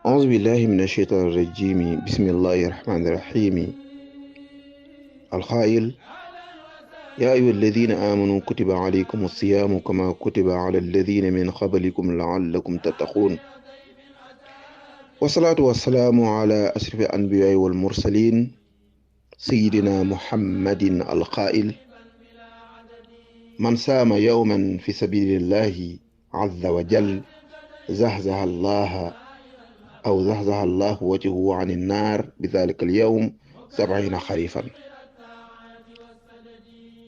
أعوذ بالله من الشيطان الرجيم. بسم الله الرحمن الرحيم. القائل: يا أيها الذين آمنوا كتب عليكم الصيام كما كتب على الذين من قبلكم لعلكم تتقون. والصلاة والسلام على أشرف الأنبياء والمرسلين سيدنا محمد القائل: من صام يوما في سبيل الله عز وجل زحزح الله وجهه عن النار بذلك اليوم 70 خريفا.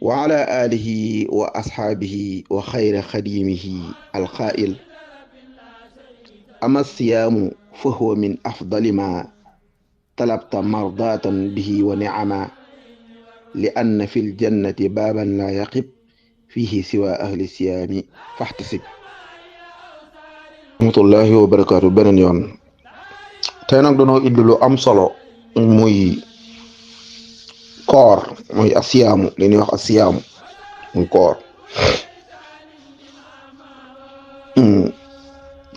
وعلى آله وأصحابه وخير خديمه القائل: أما الصيام فهو من أفضل ما طلبت مرضاة به ونعما، لأن في الجنة بابا لا يقب فيه سوى أهل الصيام فاحتسب. rahmatullahi wa barakaatu. beneen yoon tey nag dañoo indi lu am solo muy koor, muy asiyaamu, li ñuy wax asiyaamu muy koor.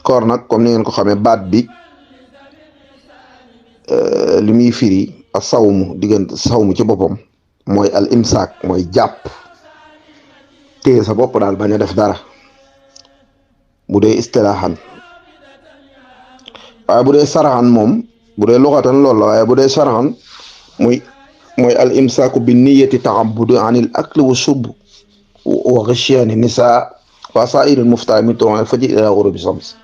koor nag comme ni ngeen ko xamee baat bi li muy firi a sawmu, diggante sawmu ci boppam mooy al imsaak, mooy jàpp, téye sa bopp daal bañ a def dara bu dee istilaahan. waaye bu dee saraxan moom, bu dee luxatan loolu la, waaye bu dee saraxan mooy al imsaaku bi niyati taabudi anil akli wa shurb wa ghishyaani nisaa wa saa'iril muftaa min tuluu'il fajri ilaa ghuruubi shams.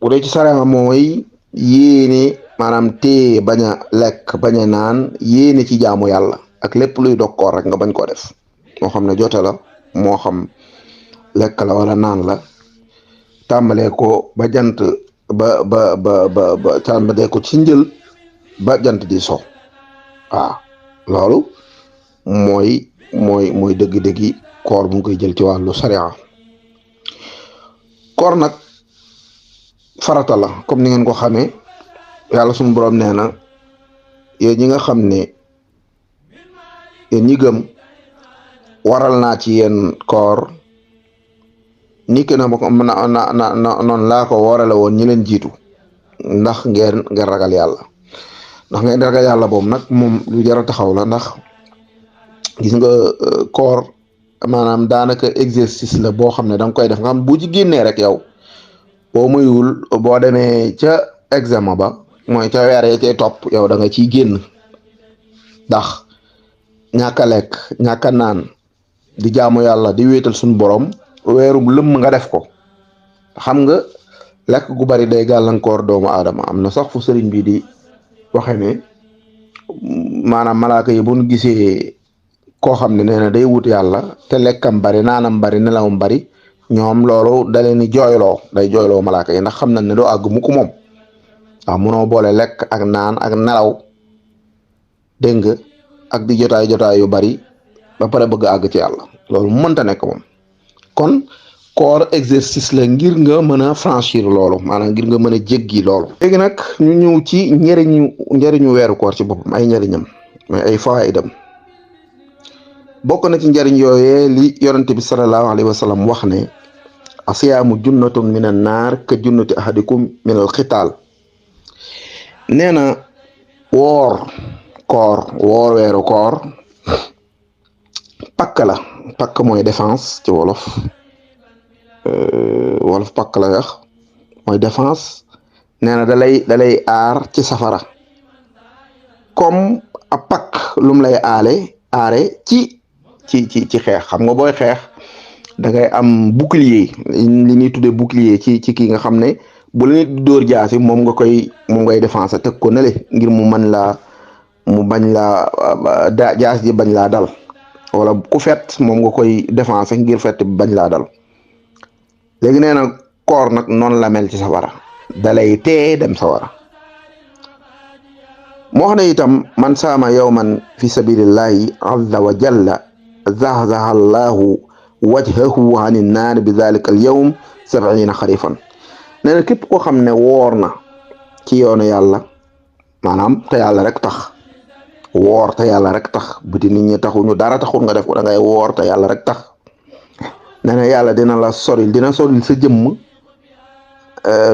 bu dee ci saraxan mooy yéene, maanaam téye bañ a lekk bañ a naan, yéene ci jaamu yàlla ak lépp luy dog koor rek nga bañ koo def, moo xam ne jote la, moo xam lekk la wala naan la, tàmbalee ko ba jant ba tàmbalee ko ci njël ba jant di so. waaw loolu mooy dëgg-dëggi koor bu ngi koy jël ci wàllu sariya. koor nag farata la comme ni ngeen ko xamee. yàlla suñu borom nee na yéen ñi nga xam ne yéen ñi gëm waral naa ci yéen koor ni ki na noonu laa ko warale woon ñi leen jiitu, ndax ngeen ragal yàlla. ndax ngeen ragal yàlla boobu nag moom lu jar a taxaw la, ndax gis nga koor maanaam daanaka exercice la boo xam ne danga koy def nga xam bu ci génnee rek yow boo muyul boo demee ca examen ba, mooy ca weer ya cay topp, yow da nga ciy génn. ndax ñàkk a lekk, ñàkk a naan, di jaamu yàlla, di wéetal suñu borom weerum lëmm nga def ko. xam nga lekk gu bari day gàllankoor doomu aadama. am na sax fu sëriñ bi di waxe ne maanaam malaaka yi bu ñu gisee koo xam ne nee na day wut yàlla te lekkam bari, naanam bari, nelawam bari, ñoom loolu da leen di jooyloo, day jooyloo malaaka yi, ndax xam nañ ne doo àgg mukk moom. waaw munoo boole lekk ak naan ak nelaw, dégg nga, ak di jotaay yu bari ba pare bëgg àgg ci yàlla, loolu mënta nekk moom. kon koor exercice la ngir nga mën a franchir loolu, maanaam ngir nga mën a jéggi loolu. léegi nag ñu ñëw ci njëriñu weeru koor ci boppam, ay njëriñam, mais ay fawaidam. bokk na ci njëriñ yooyee li yonente bi sallallahu alayhi wa sallam wax ne asiyaamu junnatun minan naar ka junnati ahadikum minal xitaal. nee na woor weeru koor pakk la. pakk mooy défense ci wolof pakk la wax, mooy défense. nee na dalay aar ci safara, comme a pakk lum lay aare ci xeex. xam nga booy xeex da ngay am bouclier, li ñuy tuddee bouclier ci kii nga xam ne bu la nit dóor jaasi moom ngay défense teg ko nele ngir mu bañ laa jaas ji bañ laa dal, wala ku fet moom nga koy défense ngir fet bi bañ laa dal. léegi nee na koor nag noonu la mel ci safara, dalay tee dem sawara. moo xam ne itam man saama yawman fi sabilillahi azza wa jalla zahzaha allahu wajhahu ani naar bi dhalika al yawm 70 xarifan. nee na képp koo xam ne woor na ci yoonu yàlla, maanaam te yàlla rek tax, woor te yàlla rek tax, buti nit ñi taxuñu, dara taxul nga def ko, da ngay woor te yàlla rek tax. nee na yàlla dina soril sa jëmm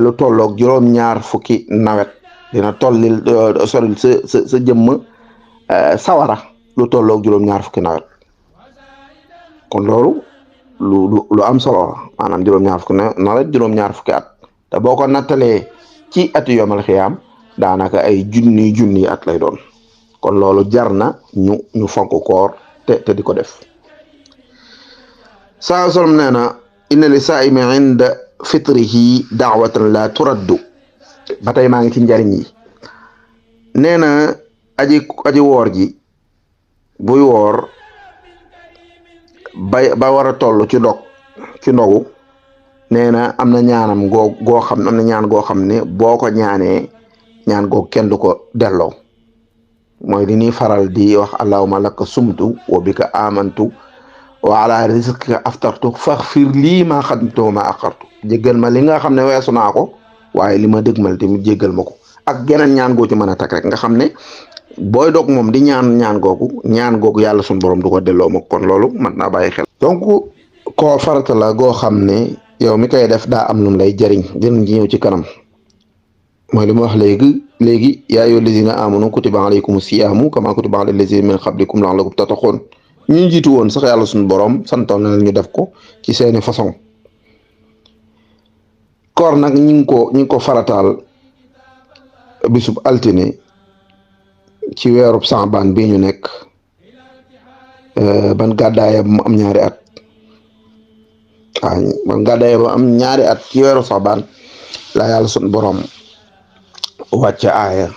lu tolloog juróom-ñaar fukki nawet dina tollil soril sa jëmm sawara lu tolloog juróom-ñaar fukki nawet kon loolu lu am solo la maanaam juróom-ñaar fukki nawet juróom-ñaar fukki at te boo ko nattalee ci atu yomal xiyaam daanaka ay junni at lay doon kon loolu jar na ñu fonk koor te di ko def saa solom nee na inna li saa'imi inda fitrihi daawatan la turaddu ba tey maa ngi ci njariñ yi nee na aji woor ji buy woor ba war a toll ci ndogu nee na am na ñaanam goo xam am na ñaan goo xam ne boo ko ñaanee ñaan goo kenn du ko delloo mooy li ñuy faral di wax allahumma laka sumtu wa bika amantu wa ala rizqika aftartu faghfir lii ma xadamtu wa ma axartu jéggal ma li nga xam ne weesu naa ko waaye li ma dëgmal tamit jéggal ma ko ak geneen ñaan goo ci mën a teg rek nga xam ne booy dog moom di ñaan googu yàlla suñu borom du ko delloo ma kon loolu mën naa bàyyi xel. donc koor farata la goo xam ne yow mi koy def daa am lu lay jëriñ dinañ ci ñëw ci kanam mooy li ma wax léegi yaa ayyuhal lazina amanu kutiba alaykumu siyaamu kama kutiba alal lazina min qablikum la'allakum tattaqun ñu jiitu woon sax yàlla suñu borom santoon na ñu def ko ci seeni façon koor nag ñi ngi ko farataal bisub altine ci weerub Saabaan bii ñu nekk ban gàddaaya ba mu am ñaari at ban gàddaaya ba am ñaari at ci weeru Saabaan la yàlla suñu borom wàcce aaya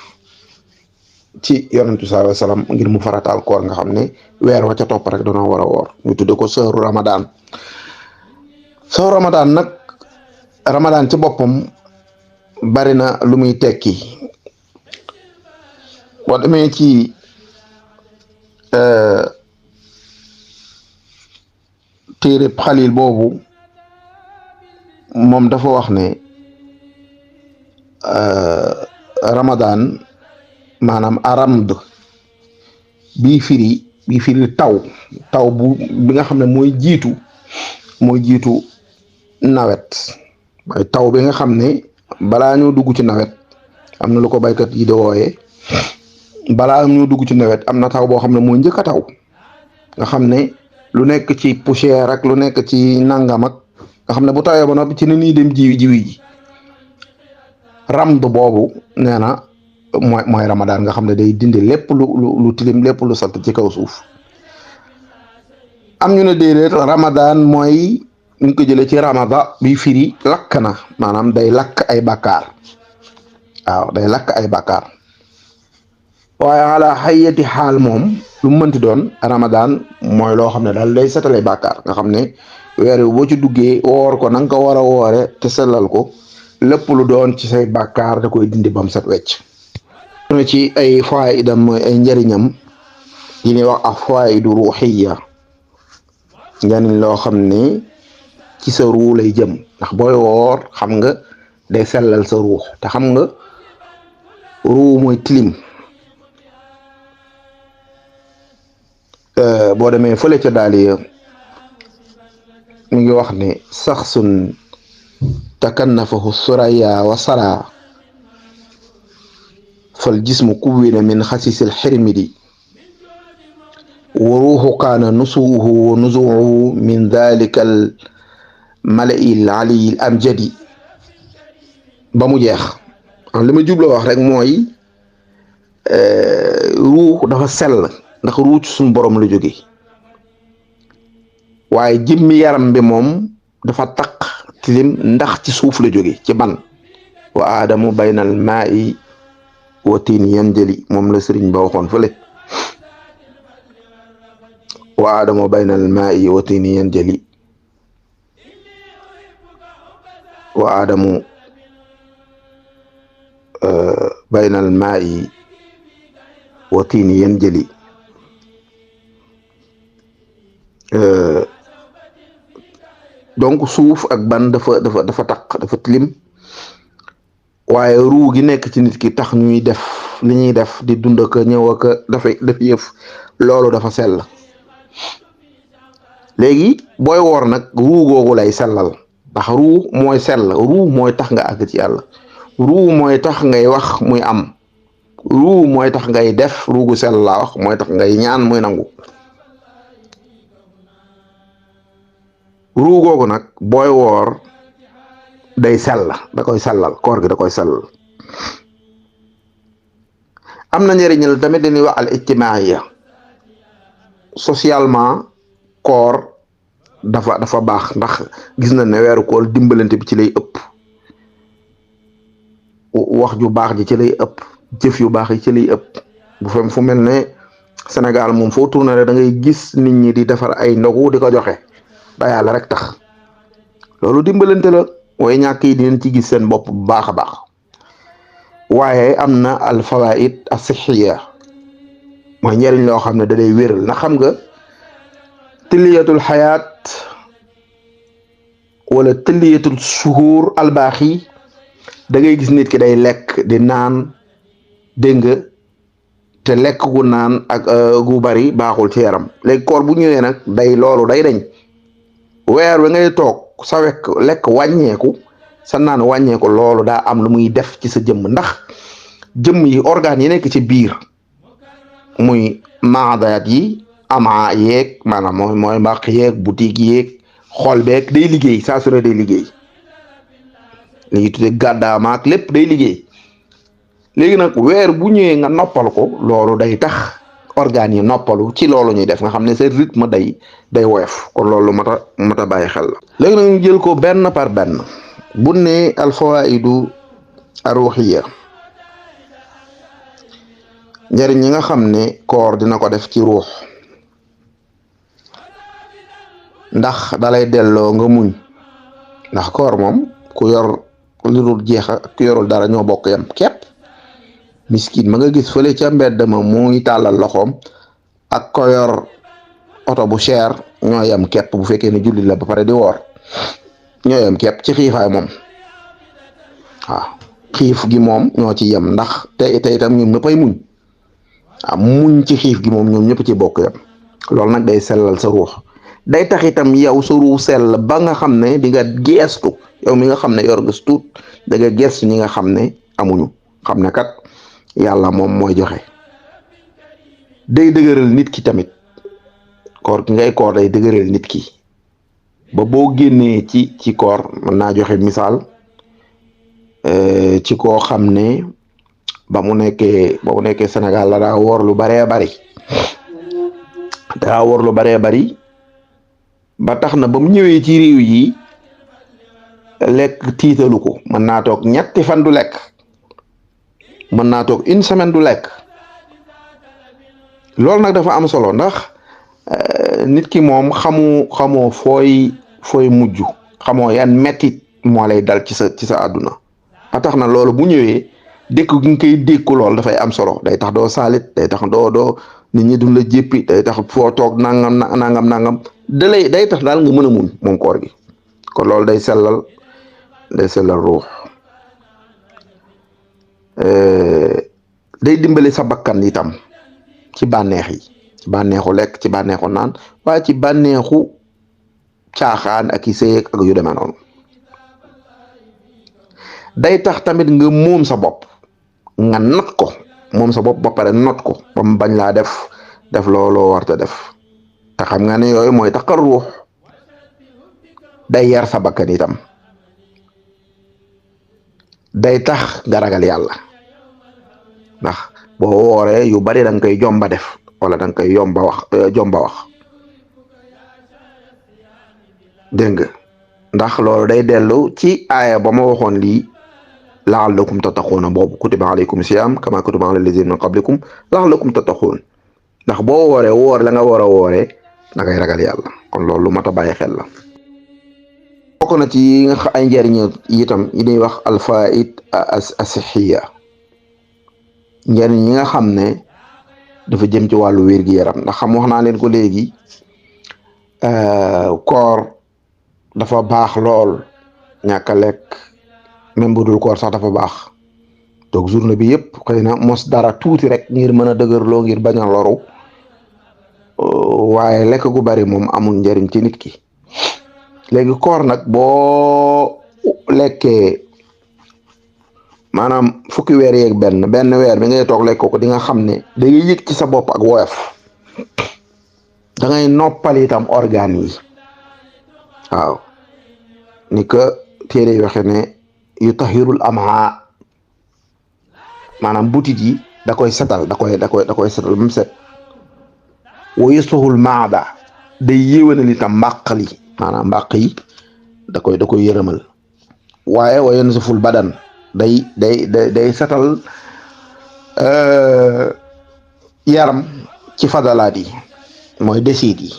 ci yonentu sallallahu alayhi wasallam ngir mu farataal koor nga xam ne weer wa ca topp rek dañoo war a woor ñu tudde ko sëru Ramadan nag Ramadan ci boppam bari na lu muy tekki boo demee ci téere Xalil boobu moom dafa wax ne Ramadan maanaam aramd bii firi taw bi nga xam ne mooy jiitu nawet mooy taw bi nga xam ne balaa ñoo dugg ci nawet am na lu ko baykat yi di wooyee balaa ñoo dugg ci nawet am na taw boo xam ne mooy njëkk a taw nga xam ne lu nekk ci poussière ak lu nekk ci nangam ak nga xam ne bu tawee ba noppi ci ni ñuy dem jiwi ji ramd boobu nee na mooy Ramadan nga xam ne day dindi lépp lu tilim lépp lu sant ci kaw suuf am ñu ne déedéet Ramadan mooy ñu ko jëlee ci ramada bi firi lakk na maanaam day lakk ay bàkkaar waaw day lakk ay bàkkaar waaye ala xayyati xaal moom lu mu mënti doon Ramadan mooy loo xam ne daal day setale bàkkaar nga xam ne weer wi boo ci duggee woor ko na nga ko war a woore te sellal ko lépp lu doon ci say bàkkaar da koy dindi bam set wecc ci ay faayidam mooy ay njëriñam yi ñuy wax ak faayidu ruuxiya njëriñ loo xam ne ci sa ruu lay jëm ndax booy woor xam nga day sellal sa ruux te xam nga ruu mooy tilim boo demee fële ca daaliya mi ngi wax ne saxsun takannafahu suraya wa sara fal jismu kuwina min xasisil xirmidi wa ruuxu kaana nusuuhu wa nuzuuhu min dalika al malail aliyil amjadi ba mu jeex li ma jubla wax rek mooy ruux dafa sell ndax ruux suñu borom la jóge waaye jëmmi yaram bi moom dafa taq tilim ndax ci suuf la jóge ci ban wa aadamu baynal maa'i wa tiin yanjali moom la sëriñ ba waxoon fële wa aadamu baynal maa'i wa tiin yanjali wa aadamu baynal maa'i wa tiin yanjali donc suuf ak ban dafa taq dafa tilim waaye ruu gi nekk ci nit ki tax ñuy def li ñuy def di dund ak ñëw ak def yëf loolu dafa sell léegi booy woor nag ruu googu lay sellal ndax ruu mooy sell, ruu mooy tax nga àgg ci yàlla, ruu mooy tax ngay wax muy am, ruu mooy tax ngay def, ruugu sell laa wax mooy tax ngay ñaan muy nangu. ruu googu nag booy woor day sell, da koy sellal, koor gi da koy sellal. am na njëriñal tamit dañuy wax al ijtimaaiya, socialement koor dafa baax, ndax gis na ne weeru koor dimbalante bi ci lay ëpp, wax ju baax ji ci lay ëpp, jëf yu baax yi ci lay ëpp. bu fem fu mel ne Sénégal moom foo tourné da ngay gis nit ñi di defar ay ndogu di ko joxe da yàlla rek tax, loolu dimbalante la, way ñàkk yi dinañ ci gis seen bopp bu baax a baax. waaye am na al fawaid as-sihhiya, mooy njëriñ loo xam ne da lay wéral. na xam nga tiliyatul xayaat wala tiliyatul suhuur albaaxi, da ngay gis nit ki day lekk di naan, dégg nga, te lekk gu naan ak gu bari baaxul ci yaram. léegi koor bu ñëwee nag loolu day dañ. weer wi ngay toog sa lekk wàññeeku, sa naan wàññeeku, loolu daa am lu muy def ci sa jëmm, ndax jëmm yi organes yi nekk ci biir muy maadaat yi, ama yeeg, maanaam mooy mbaq yeeg, butig yeeg, xol beeg, day liggéey saa su ne, day liggéey, li ñuy tuddee gàddaamaak lépp day liggéey. léegi nag weer bu ñëwee nga noppal ko, loolu day tax organes yi noppalu ci loolu ñuy def, nga xam ne seen rythme day woyof. kon loolu mata bàyyi xel la. léegi nag ñu jël ko benn par benn. bu ne al fawaidu ar-ruhiyya, njëriñ ñi nga xam ne koor dina ko def ci ruux, ndax dalay delloo nga muñ. ndax koor moom ku yor lu dul jeex ak ku yorul dara ñoo bokk yam képp. miskin ma nga gis fële ca mbedd ma muy tàllal loxoom ak ko yor oto bu cher ñoo yam képp, bu fekkee ne jullit la ba pare di woor, ñoo yam képp ci xiifaay moom. waaw, xiif gi moom ñoo ci yem, ndax te itam ñoom ñëppay muñ. muñ ci xiif gi moom ñoom ñëpp ci bokk yam. loolu nag day sellal sa ruux, day tax itam yow sa ruux sell ba nga xam ne di nga geestu, yow mi nga xam ne yor nga tuut da nga geestu ñi nga xam ne amuñu, xam ne kat yàlla moom mooy joxe. day dëgëral nit ki tamit, koor gi ngay koor day dëgëral nit ki ba boo génnee ci koor. mën naa joxe misaal ci koo xam ne ba mu nekkee Sénégal la daa woor lu baree bari, ba tax na ba mu ñëwee ci réew yi lekk tiitalu ko. mën naa toog ñetti fan du lekk, mën naa toog une semaine du lekk. loolu nag dafa am solo, ndax nit ki moom xamoo fooy mujj, xamoo yan mettit moo lay dal ci sa àdduna. ba tax na loolu bu ñëwee dékku gi nga koy dékku, loolu dafay am solo. day tax doo saalit, day tax doo nit ñi duñ la jéppi, day tax foo toog nangam day tax daal nga mën a muñ moom koor gi. kon loolu day sellal ruux. day dimbali sa bakkan itam ci bànneex yi, ci bànneexu lekk, ci bànneexu naan, waaye ci bànneexu caaxaan ak i sëy ak yu demee noonu. day tax tamit nga moom sa bopp, nga not ko, moom sa bopp ba pare not ko ba mu bañ laa def looloo warta def. te xam nga ne yooyu mooy tax ruux. day yar sa bakkan itam, day tax nga ragal yàlla, ndax boo wooree yu bari da nga koy jomba def wala da nga koy jomba wax dégg nga. ndax loolu day dellu ci aaya ba ma waxoon lii, la'allakum tattaquuna boobu, kutiba alaykum siyaam kama kutiba ala lazina min qablikum la'allakum tattaquun. ndax boo wooree woor la nga war a wooree da ngay ragal yàlla. kon loolu lu mat a bàyyi xel la. bokk na ci ay njëriñ itam yi ñuy wax alfaid as-sihhiya, njëriñ yi nga xam ne dafa jëm ci wàllu wér-gi-yaram. ndax wax naa leen ko léegi, koor dafa baax lool. ñàkk a lekk, même bu dul koor sax dafa baax. donc journée bi yëpp xëy na mos dara tuuti rek ngir mën a dëgërloo, ngir bañ a loru, waaye lekk gu bari moom amul njëriñ ci nit ki. léegi koor nag boo lekkee maanaam fukki weer yeeg benn weer bi ngay toog lekk ko di nga xam ne da ngay yëg ci sa bopp ak woyof, da ngay noppal itam organes yi. waaw ni que téere yi waxe ne yu tahirul amha, maanaam butit yi da koy setal, da koy setal ba mu set. wa yuslihul maada, day yéwénal itam mbàq li, maanaam mbàq yi da koy yërëmal. waaye wa yansiful badan, day setal yaram ci fadalaat yi, mooy desit yi,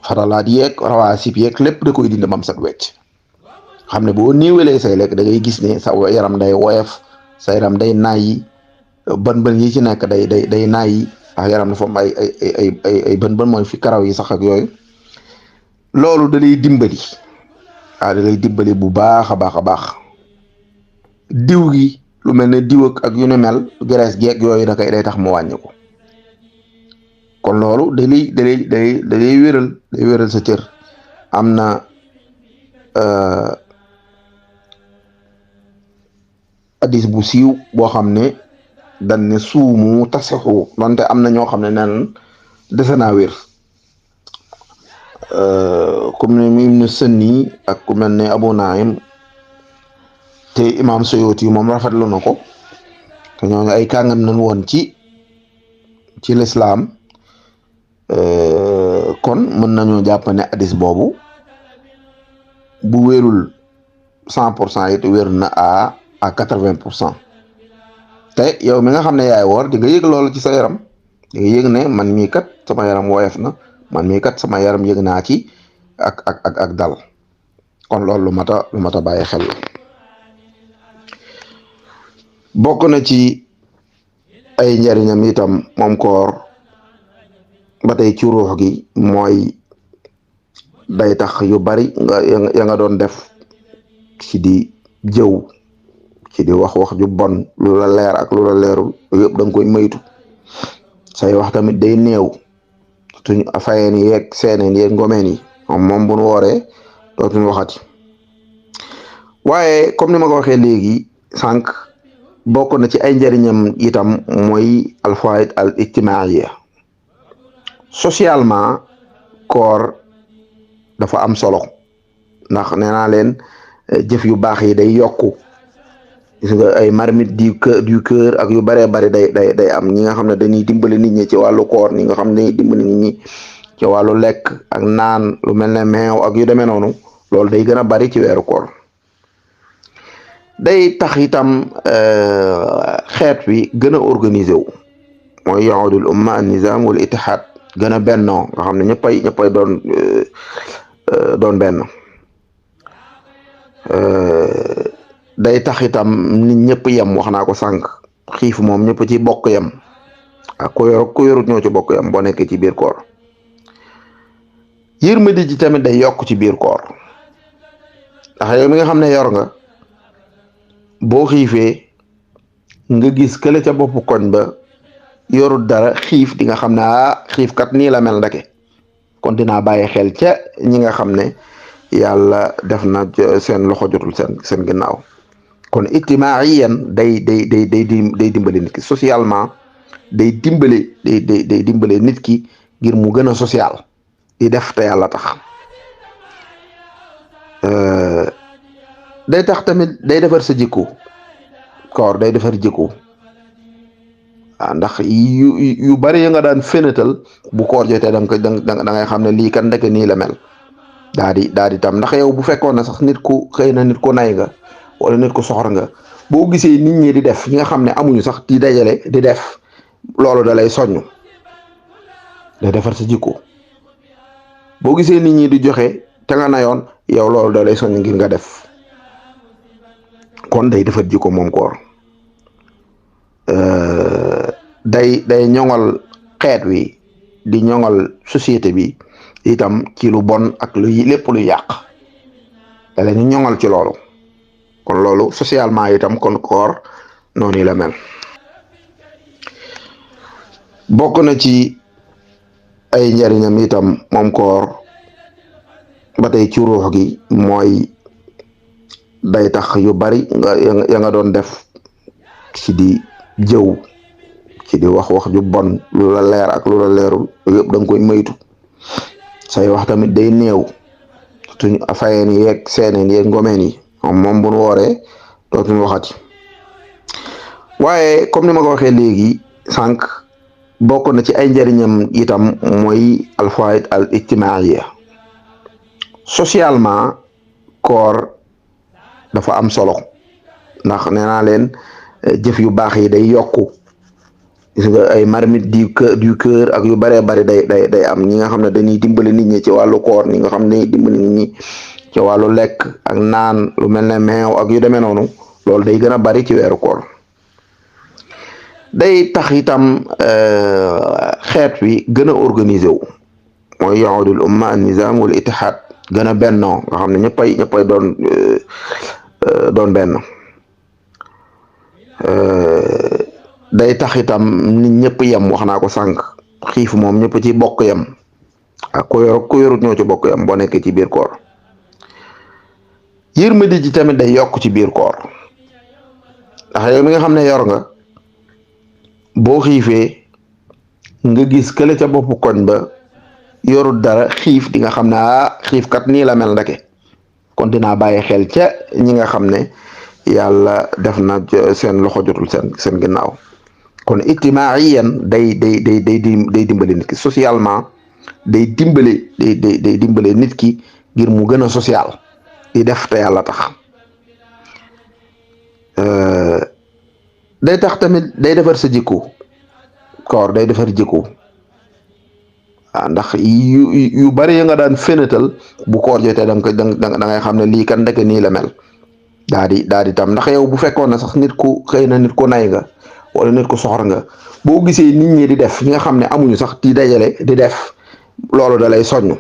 fadalaat yeeg rawaasib yeeg lépp da koy dindi bam set wecc. xam ne boo niiwalee say lekk da ngay gis ne sa yaram day woyof, sa yaram day nayi, bën yi ci nekk day nayi, ndax yaram dafa am ay bën mooy fi karaw yi sax ak yooyu. loolu da lay dimbali, da lay dimbali bu baax a baax a baax. diw gi lu mel ne diw ak yu ne mel, graisse geeg yooyu day tax mu wàññi ko. kon loolu da lay wéral sa cër. am na hadis bu siiw boo xam ne dañ ne suumu tasixu, donte am na ñoo xam ne neen dese naa wér, comme ne Ibnu Sunni ak ku mel ne Abu Naim, te imam Suyuti moom rafetlu na ko, te ñooñu ay kàngam nañ woon ci lislaam. kon mën nañoo jàpp ne hadis boobu bu wérul 100% it wér na à 80%. te yow mi nga xam ne yaay woor di nga yëg loolu ci sa yaram, di nga yëg ne man mii kat sama yaram woyof na, man mii kat sama yaram yëg naa ci ak dal. kon loolu lu mat a bàyyi xel la. bokk na ci ay njariñam itam moom koor ba tey ci ruux gi, mooy day tax yu bari ya nga doon def ci di jëw, ci di wax ju bon, lu la leer ak lu la leerul yëpp da nga koy moytu. say wax tamit day néew, suñ fayeen yeeg seeneen yeeg ngomeen yi moom bu nu wooree dootuñu waxati. waaye comme ni ma ko waxee léegi sànq, bokk na ci ay njariñam itam mooy alfawaid al ijtimaiya. socialement koor dafa am solo, ndax nee naa leen jëf yu baax yi day yokku. gis nga ay marmite du cœur ak yu baree bari day am. ñi nga xam ne dañuy dimbali nit ñi ci wàllu koor, ñi nga xam ne dañuy dimbali nit ñi ci wàllu lekk ak naan, lu mel ne meew ak yu demee noonu, loolu day gën a bari ci weeru koor. day tax itam xeet wi gën a organisé wu, mooy yaudul umma an nizam wal ittihad, gën a bennoo, nga xam ne ñëppay doon benn. day tax itam nit ñëpp yem, wax naa ko sànq, xiif moom ñëpp ci bokk yem, ak ku yorut ñoo ci bokk yem boo nekkee ci biir koor. yërmande ji tamit day yokk ci biir koor, ndax yow mi nga xam ne yor nga, boo xiifee nga gis kële ca bopp koñ ba yorut dara xiif, di nga xam ne xiif kat nii la mel ndake. kon dinaa bàyyi xel ca ñi nga xam ne yàlla def na seen loxo jotul seen ginnaaw. kon ijtimaiyan day dimbale nit ki socialement, day dimbale nit ki ngir mu gën a social, di def te yàlla tax. day tax tamit day defar sa jikko. koor day defar jikko. ndax yu bari ya nga daan fenatal, bu koor jotee da ngay xam ne lii kan ndeke nii la mel. daa di tam, ndax yow bu fekkoon ne sax nit ku xëy na nit ku nay nga wala nit ku soxor nga, boo gisee nit ñi di def, ñi nga xam ne amuñu sax di dajale di def, loolu da lay soññ, day defar sa jikko. boo gisee nit ñi di joxe te nga nayoon, yow loolu da lay soññ ngir nga def. kon day defar jikko moom koor. day ñoŋal xeet wi, di ñoŋal société bi itam ci lu bon ak lépp lu yàq, da la ñu ñoŋal ci loolu. kon loolu socialement itam kon koor noonu la mel. bokk na ci ay njariñam itam moom koor, ba tey ci ruux gi mooy day tax yu bari ya nga doon def ci di jëw ci di wax ju bon lu la leer ak lu la leerul yëpp da nga koy moytu say wax tamit day néew tuñ fayeen yeeg seeneen yeeg ngomeen yi moom bu nu wooree dootuñu waxati waaye comme ni ma ko waxee léegi sànq bokk na ci ay njëriñam itam mooy alfawaid al ijtimaaiya socialement koor dafa am solo ndax nee naa leen jëf yu baax yi day yokku gis nga ay marmite du cœur ak yu bëree bëri day am ñi nga xam ne dañuy dimbali nit ñi ci wàllu koor ñi nga xam ne dimbali nit ñi ci wàllu lekk ak naan lu mel ne meew ak yu demee noonu loolu day gën a bari ci weeru koor day tax itam xeet wi gën a organisé wu mooy yaudul umma an nizam wal ittihad gën a bennoo nga xam ne ñëppay doon benn day tax itam nit ñëpp yem wax naa ko sànq xiif moom ñëpp ci bokk yem ak ku yorut ñoo ci bokk yem boo nekkee ci biir koor yërmande ji tamit day yokk ci biir koor ndax yow mi nga xam ne yor nga boo xiifee nga gis kële ca boppu koñ ba yorut dara xiif di nga xam ne xiif kat nii la mel ndeke kon dinaa bàyyi xel ca ñi nga xam ne yàlla def na seen loxo jotul seen ginnaaw kon ijtimaiyan day dimbale nit ki socialement day dimbale nit ki ngir mu gën a social di def te yàlla tax day tax tamit day defar sa jikko koor day defar jikko ndax yu bari ya nga daan fenatal bu koor jotee da ngay xam ne lii kan ndeke nii la mel daa di tam ndax yow bu fekkoon na sax nit ku xëy na nit ku nay nga wala nit ku soxor nga boo gisee nit ñi di def ñi nga xam ne amuñu sax di dajale di def loolu da lay soññ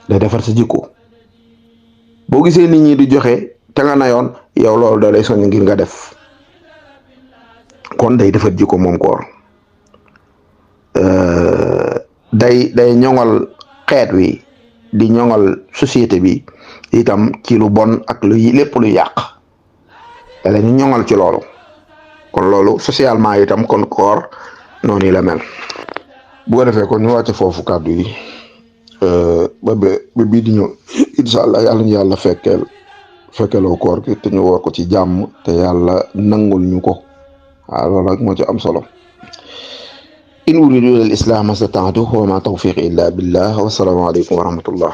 day defar sa jikko boo gisee nit ñi di joxe te nga nayoon yow loolu da lay soññ ngir nga def kon day defar jikko moom koor day ñoŋal xeet wi di ñoŋal société bi itam ci lu bon ak lépp lu yàq da leen ñoŋal ci loolu kon loolu socialement itam kon koor noonu la mel bu ko defee kon ñu wàcce foofu kàddu yi ba bii di ñëw incha allah yàlla ñu yàlla fekkeloo koor gi te ñu woor ko ci jàmm te yàlla nangul ñu ko waaw loolu rek moo ci am solo in uridu ila al islam mastata'tu wa ma tawfiqi illa billah wa salaamu alaykum wa rahmatullah